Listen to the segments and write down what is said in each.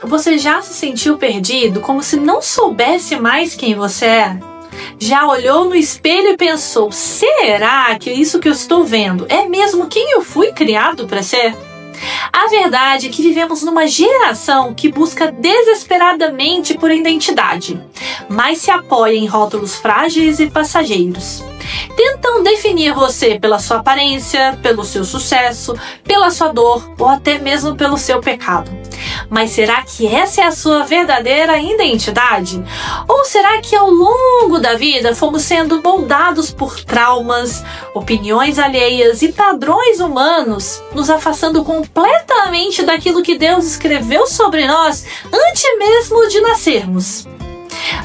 Você já se sentiu perdido, como se não soubesse mais quem você é? Já olhou no espelho e pensou, será que isso que eu estou vendo é mesmo quem eu fui criado para ser? A verdade é que vivemos numa geração que busca desesperadamente por identidade, mas se apoia em rótulos frágeis e passageiros. Tentam definir você pela sua aparência, pelo seu sucesso, pela sua dor ou até mesmo pelo seu pecado. Mas será que essa é a sua verdadeira identidade? Ou será que ao longo da vida fomos sendo moldados por traumas, opiniões alheias e padrões humanos, nos afastando completamente daquilo que Deus escreveu sobre nós antes mesmo de nascermos?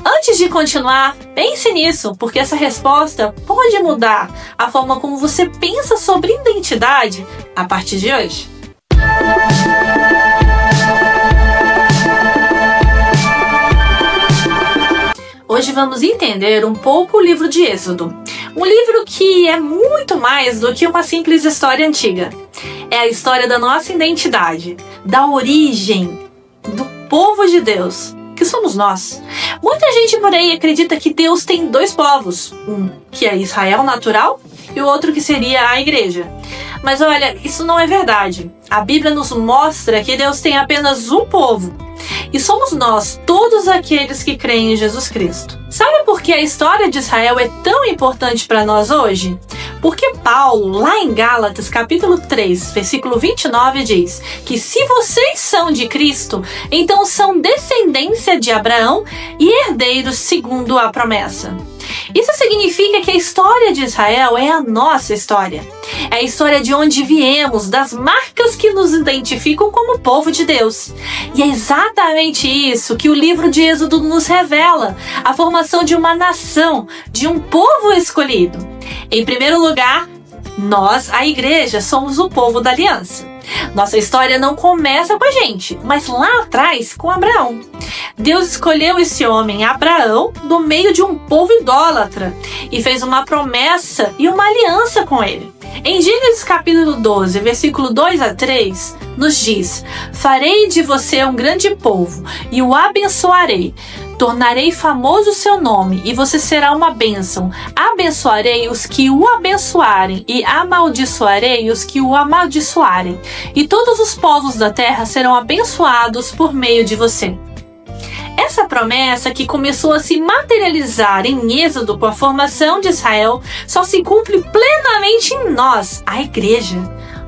Antes de continuar, pense nisso, porque essa resposta pode mudar a forma como você pensa sobre identidade a partir de hoje. Hoje vamos entender um pouco o livro de Êxodo, um livro que é muito mais do que uma simples história antiga. É a história da nossa identidade, da origem do povo de Deus, que somos nós. Muita gente por aí acredita que Deus tem dois povos, um que é Israel natural e o outro que seria a igreja. Mas olha, isso não é verdade. A Bíblia nos mostra que Deus tem apenas um povo, e somos nós, todos aqueles que creem em Jesus Cristo. Sabe por que a história de Israel é tão importante para nós hoje? Porque Paulo, lá em Gálatas, capítulo 3, versículo 29, diz que se vocês são de Cristo, então são descendência de Abraão e herdeiros segundo a promessa. Isso significa que a história de Israel é a nossa história. É a história de onde viemos, das marcas que nos identificam como povo de Deus. E é exatamente isso que o livro de Êxodo nos revela, a formação de uma nação, de um povo escolhido. Em primeiro lugar, nós, a igreja, somos o povo da aliança. Nossa história não começa com a gente, mas lá atrás com Abraão. Deus escolheu esse homem, Abraão, do meio de um povo idólatra e fez uma promessa e uma aliança com ele. Em Gênesis capítulo 12, versículo 2 a 3, nos diz: farei de você um grande povo e o abençoarei. Tornarei famoso o seu nome, e você será uma bênção. Abençoarei os que o abençoarem, e amaldiçoarei os que o amaldiçoarem. E todos os povos da terra serão abençoados por meio de você. Essa promessa, que começou a se materializar em Êxodo com a formação de Israel, só se cumpre plenamente em nós, a igreja.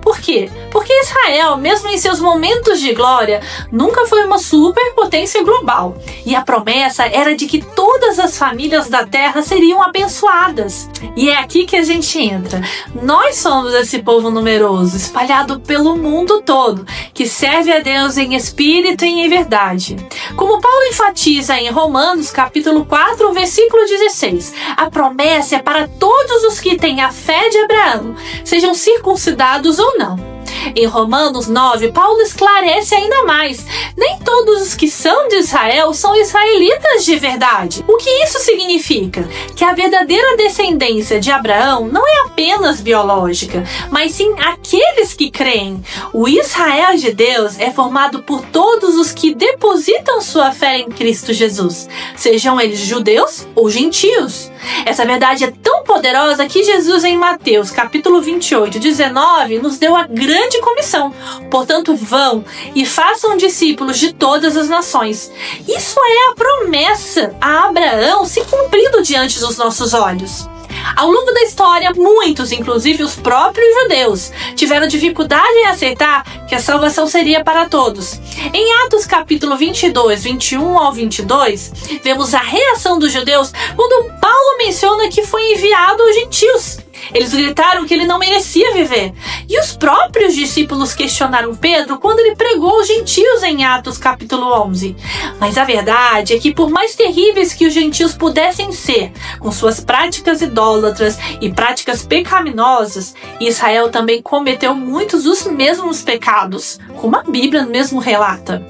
Por quê? Porque Israel, mesmo em seus momentos de glória, nunca foi uma superpotência global. E a promessa era de que todas as famílias da terra seriam abençoadas. E é aqui que a gente entra. Nós somos esse povo numeroso, espalhado pelo mundo todo, que serve a Deus em espírito e em verdade. Como Paulo enfatiza em Romanos capítulo 4, versículo 16, a promessa é para todos os que têm a fé de Abraão, sejam circuncidados ou não. Em Romanos 9, Paulo esclarece ainda mais: nem todos os que são de Israel são israelitas de verdade. O que isso significa? Que a verdadeira descendência de Abraão não é apenas biológica, mas sim aqueles que creem. O Israel de Deus é formado por todos os que depositam sua fé em Cristo Jesus, sejam eles judeus ou gentios. Essa verdade é tão poderosa que Jesus, em Mateus capítulo 28, 19, nos deu a grande comissão. Portanto, vão e façam discípulos de todas as nações. Isso é a promessa a Abraão se cumprindo diante dos nossos olhos. Ao longo da história, muitos, inclusive os próprios judeus, tiveram dificuldade em aceitar que a salvação seria para todos. Em Atos capítulo 22, 21 ao 22, vemos a reação dos judeus quando Paulo menciona que foi enviado aos gentios. Eles gritaram que ele não merecia viver. E os próprios discípulos questionaram Pedro quando ele pregou aos gentios em Atos capítulo 11. Mas a verdade é que, por mais terríveis que os gentios pudessem ser, com suas práticas idólatras e práticas pecaminosas, Israel também cometeu muitos dos mesmos pecados, como a Bíblia mesmo relata.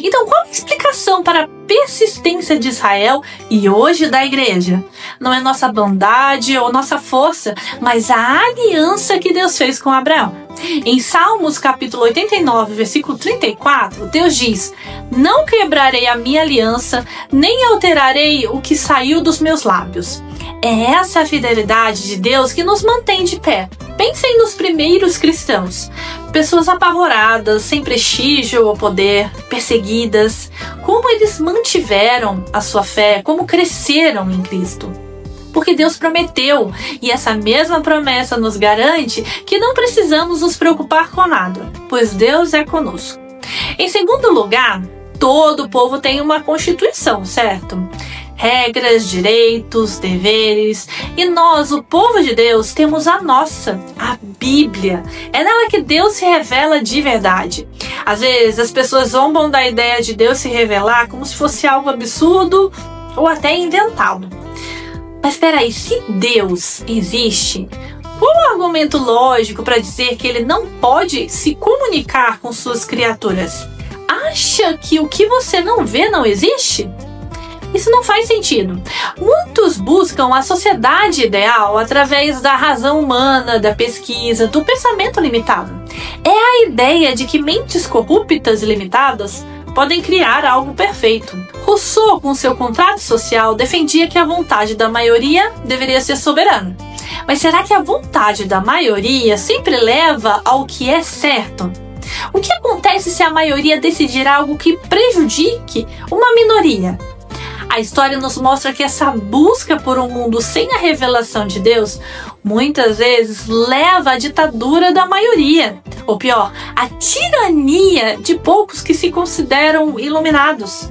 Então, qual a explicação para a persistência de Israel e hoje da igreja? Não é nossa bondade ou nossa força, mas a aliança que Deus fez com Abraão. Em Salmos capítulo 89, versículo 34, Deus diz: não quebrarei a minha aliança, nem alterarei o que saiu dos meus lábios. É essa a fidelidade de Deus que nos mantém de pé. Pensem nos primeiros cristãos. Pessoas apavoradas, sem prestígio ou poder, perseguidas. Como eles mantiveram a sua fé, como cresceram em Cristo. Porque Deus prometeu, e essa mesma promessa nos garante que não precisamos nos preocupar com nada, pois Deus é conosco. Em segundo lugar, todo povo tem uma constituição, certo? Regras, direitos, deveres, e nós, o povo de Deus, temos a nossa, a Bíblia. É nela que Deus se revela de verdade. Às vezes as pessoas zombam da ideia de Deus se revelar como se fosse algo absurdo ou até inventado. Mas espera aí, se Deus existe, qual é o argumento lógico para dizer que ele não pode se comunicar com suas criaturas? Acha que o que você não vê não existe? Isso não faz sentido. Muitos buscam a sociedade ideal através da razão humana, da pesquisa, do pensamento limitado. É a ideia de que mentes corruptas e limitadas podem criar algo perfeito. Rousseau, com seu contrato social, defendia que a vontade da maioria deveria ser soberana. Mas será que a vontade da maioria sempre leva ao que é certo? O que acontece se a maioria decidir algo que prejudique uma minoria? A história nos mostra que essa busca por um mundo sem a revelação de Deus muitas vezes leva à ditadura da maioria, ou pior, à tirania de poucos que se consideram iluminados.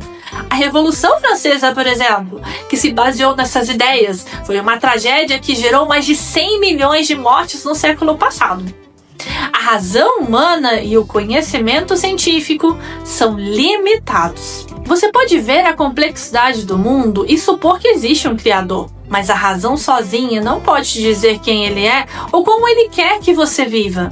A Revolução Francesa, por exemplo, que se baseou nessas ideias, foi uma tragédia que gerou mais de 100 milhões de mortes no século passado. A razão humana e o conhecimento científico são limitados. Você pode ver a complexidade do mundo e supor que existe um Criador, mas a razão sozinha não pode te dizer quem ele é ou como ele quer que você viva.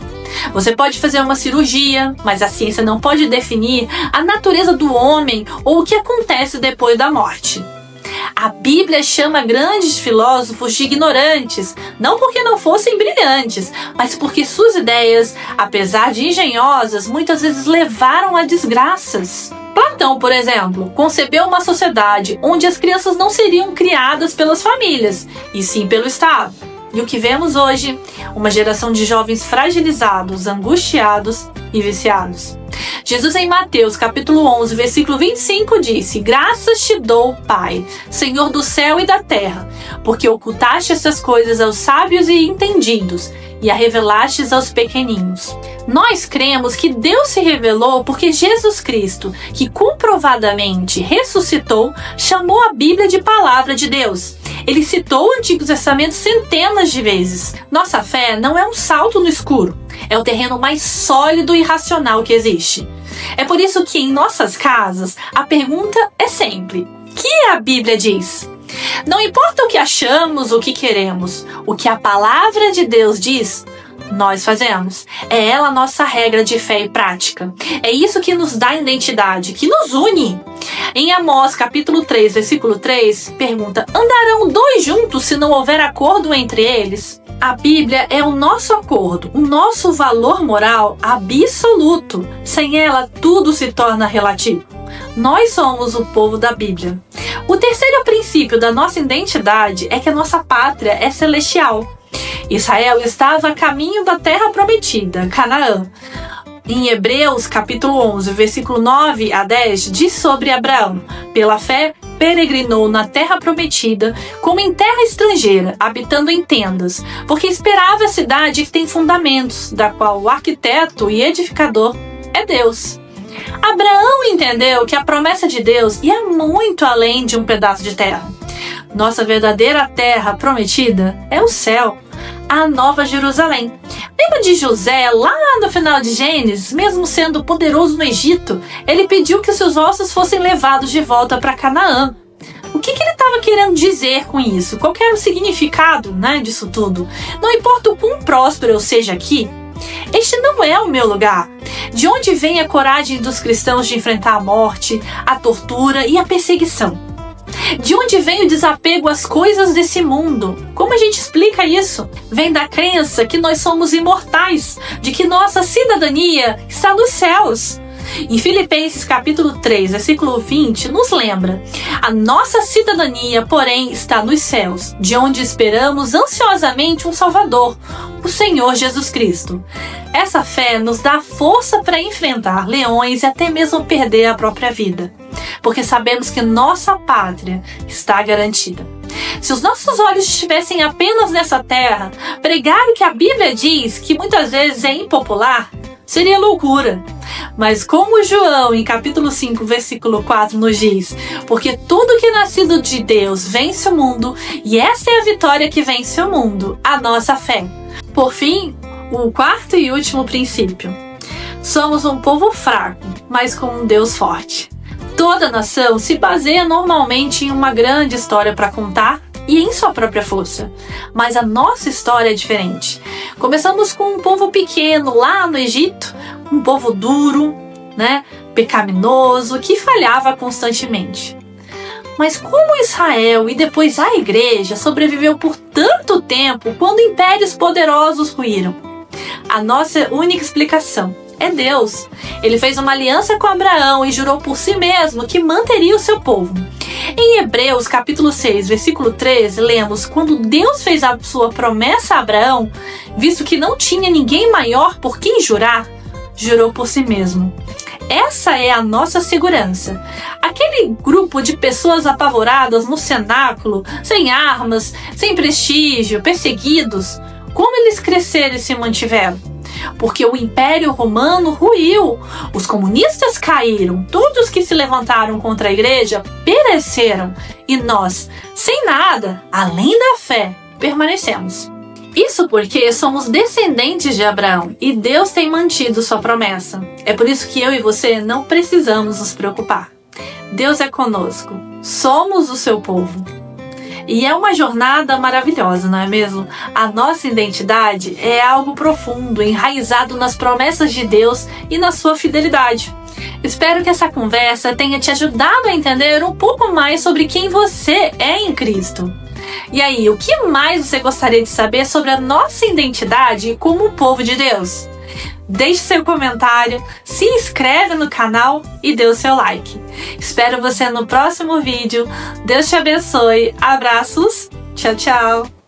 Você pode fazer uma cirurgia, mas a ciência não pode definir a natureza do homem ou o que acontece depois da morte. A Bíblia chama grandes filósofos de ignorantes, não porque não fossem brilhantes, mas porque suas ideias, apesar de engenhosas, muitas vezes levaram a desgraças. Platão, por exemplo, concebeu uma sociedade onde as crianças não seriam criadas pelas famílias, e sim pelo Estado. E o que vemos hoje? Uma geração de jovens fragilizados, angustiados e viciados. Jesus em Mateus capítulo 11, versículo 25 disse: graças te dou, Pai, Senhor do céu e da terra, porque ocultaste essas coisas aos sábios e entendidos e a revelastes aos pequeninos. Nós cremos que Deus se revelou porque Jesus Cristo, que comprovadamente ressuscitou, chamou a Bíblia de palavra de Deus. Ele citou o Antigo Testamento centenas de vezes. Nossa fé não é um salto no escuro, é o terreno mais sólido e racional que existe. É por isso que em nossas casas a pergunta é sempre: o que a Bíblia diz? Não importa o que achamos, o que queremos, o que a palavra de Deus diz, nós fazemos. É ela a nossa regra de fé e prática. É isso que nos dá identidade, que nos une. Em Amós capítulo 3, versículo 3, pergunta: andarão dois juntos se não houver acordo entre eles? A Bíblia é o nosso acordo, o nosso valor moral absoluto. Sem ela, tudo se torna relativo. Nós somos o povo da Bíblia. O terceiro princípio da nossa identidade é que a nossa pátria é celestial. Israel estava a caminho da terra prometida, Canaã. Em Hebreus capítulo 11, versículo 9 a 10, diz sobre Abraão: pela fé peregrinou na terra prometida, como em terra estrangeira, habitando em tendas, porque esperava a cidade que tem fundamentos, da qual o arquiteto e edificador é Deus. Abraão entendeu que a promessa de Deus ia muito além de um pedaço de terra. Nossa verdadeira terra prometida é o céu, a Nova Jerusalém. Lembra de José, lá no final de Gênesis, mesmo sendo poderoso no Egito, ele pediu que seus ossos fossem levados de volta para Canaã. O que ele estava querendo dizer com isso? Qual que era o significado, disso tudo? Não importa o quão próspero eu seja aqui, este não é o meu lugar. De onde vem a coragem dos cristãos de enfrentar a morte, a tortura e a perseguição? De onde vem o desapego às coisas desse mundo? Como a gente explica isso? Vem da crença que nós somos imortais, de que nossa cidadania está nos céus. Em Filipenses capítulo 3, versículo 20, nos lembra: a nossa cidadania, porém, está nos céus, de onde esperamos ansiosamente um Salvador, o Senhor Jesus Cristo. Essa fé nos dá força para enfrentar leões e até mesmo perder a própria vida, porque sabemos que nossa pátria está garantida. Se os nossos olhos estivessem apenas nessa terra, pregar o que a Bíblia diz, que muitas vezes é impopular, seria loucura. Mas como João, em capítulo 5, versículo 4, nos diz: porque tudo que é nascido de Deus vence o mundo, e essa é a vitória que vence o mundo, a nossa fé. Por fim, o quarto e último princípio. Somos um povo fraco, mas com um Deus forte. Toda nação se baseia normalmente em uma grande história para contar e em sua própria força. Mas a nossa história é diferente. Começamos com um povo pequeno lá no Egito, um povo duro, pecaminoso, que falhava constantemente. Mas como Israel e depois a igreja sobreviveu por tanto tempo quando impérios poderosos ruíram? A nossa única explicação é Deus. Ele fez uma aliança com Abraão e jurou por si mesmo que manteria o seu povo. Em Hebreus capítulo 6, versículo 13, lemos: quando Deus fez a sua promessa a Abraão, visto que não tinha ninguém maior por quem jurar, jurou por si mesmo. Essa é a nossa segurança. Aquele grupo de pessoas apavoradas no cenáculo, sem armas, sem prestígio, perseguidos, como eles cresceram e se mantiveram? Porque o Império Romano ruiu, os comunistas caíram, todos que se levantaram contra a igreja pereceram, e nós, sem nada, além da fé, permanecemos. Isso porque somos descendentes de Abraão e Deus tem mantido sua promessa. É por isso que eu e você não precisamos nos preocupar. Deus é conosco, somos o seu povo. E é uma jornada maravilhosa, não é mesmo? A nossa identidade é algo profundo, enraizado nas promessas de Deus e na sua fidelidade. Espero que essa conversa tenha te ajudado a entender um pouco mais sobre quem você é em Cristo. E aí, o que mais você gostaria de saber sobre a nossa identidade como povo de Deus? Deixe seu comentário, se inscreve no canal e dê o seu like. Espero você no próximo vídeo. Deus te abençoe. Abraços. Tchau, tchau.